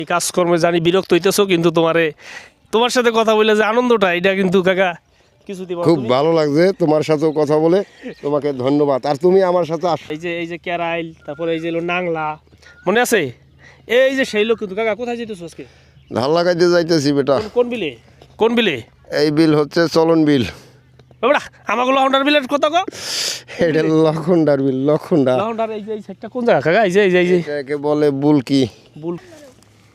এই কাজকর্মে জানি বিরক্ত হইতেছো, কিন্তু তোমার সাথে কথা বলে যে আনন্দটা, এটা কিন্তু কাকা কিছুতে খুব ভালো লাগছে তোমার সাথেও কথা বলে, তোমাকে ধন্যবাদ। আর তুমি আমার সাথে এই যে ক্যারাইল, তারপরে এই যে হলো নাংলা, মনে আছে? এই যে সেই লোক কিন্তু কাকা কোথায় যেতেছো আজকে? ধান লাগাইতে যাইতেছি বেটা। কোন বিলে? এই বিল হচ্ছে চলন বিল। বেটা আমাকে লহন্ডার বিলের কথা কো। এটা লক্ষণদার বিল, লক্ষণদা। লহন্ডার এই যে এই সাইডটা কোন জায়গা কাকা? এই যে এটাকে বলে বুলকি। বুল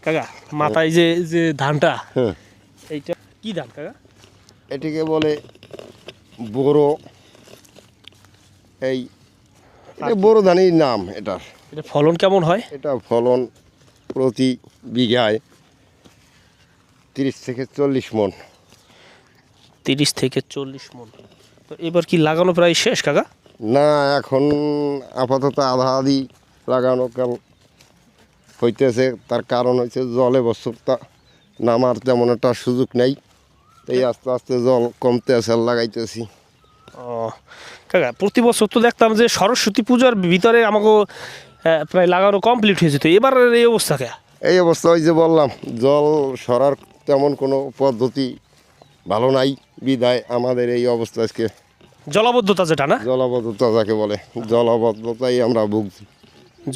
কাকা মাথায় যে যে ধানটা, হ্যাঁ, এইটা কি ধান কাকা? এটিকে বলে বোরো। এই এটা বোরো ধানের নাম এটার। এটা ফলন কেমন হয়? এটা ফলন প্রতি বিঘায় 30 থেকে 40 মণ। 30 থেকে 40 মণ। তো এবার কি লাগানো প্রায় শেষ কাকা? না, এখন আপাতত আধা আধি লাগানো কাল হইতেছে। তার কারণ হচ্ছে জলে বছরটা নামার তেমন একটা সুযোগ নেই, এই আস্তে আস্তে জল কমতে আছে, লাগাইতেছি। ও কাকা, প্রতি বছর তো দেখতাম যে সরস্বতী পূজার ভিতরে আমাকে প্রায় লাগানো কমপ্লিট হয়ে যেত, এবার এই অবস্থা কে? এই অবস্থা ওই যে বললাম, জল সরার তেমন কোনো পদ্ধতি ভালো নাই, বিদায় আমাদের এই অবস্থা আজকে। জলাবদ্ধতা যেটা না, জলাবদ্ধতা যাকে বলে, জলাবদ্ধতাই আমরা ভুগছি।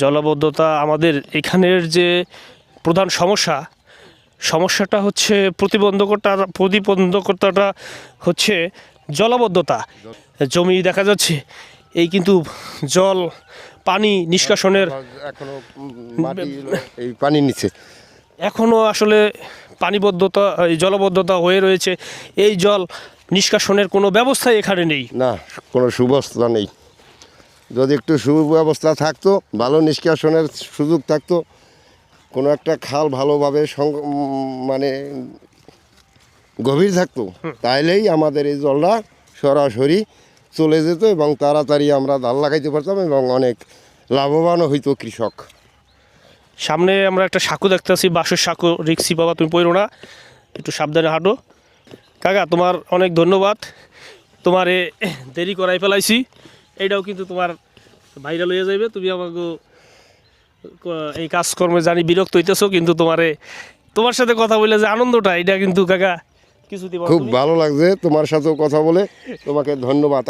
জলাবদ্ধতা আমাদের এখানের যে প্রধান সমস্যাটা হচ্ছে প্রতিবন্ধকতাটা হচ্ছে জলাবদ্ধতা। জমি দেখা যাচ্ছে এই কিন্তু জল পানি নিষ্কাশনের এখনো মাটি এই পানি নিচে এখনও আসলে পানিবদ্ধতা, এই জলবদ্ধতা হয়ে রয়েছে। এই জল নিষ্কাশনের কোনো ব্যবস্থাই এখানে নেই। না, কোনো সুব্যবস্থা নেই। যদি একটু সুব্যবস্থা থাকতো, ভালো নিষ্কাশনের সুযোগ থাকতো, কোনো একটা খাল ভালোভাবে মানে গভীর থাকতো, তাইলেই আমাদের এই জলটা সরাসরি চলে যেত এবং তাড়াতাড়ি আমরা ধান লাগাইতে পারতাম এবং অনেক লাভবানও হইতো কৃষক। সামনে আমরা একটা সাঁকো দেখতেছি, বাঁশের সাঁকো। রিক্সি বাবা, তুমি পড়ো না, একটু সাবধানে হাঁটো। কাকা তোমার অনেক ধন্যবাদ, তোমারে দেরি করাই ফেলাইছি। এইটাও কিন্তু তোমার ভাইরাল হয়ে যাবে। তুমি আমাকে এই কাজকর্মে জানি বিরক্ত হইতেছো, কিন্তু তোমার সাথে কথা বলে যে আনন্দটা, এটা কিন্তু কাকা কিছুতে খুব ভালো লাগছে তোমার সাথেও কথা বলে, তোমাকে ধন্যবাদ।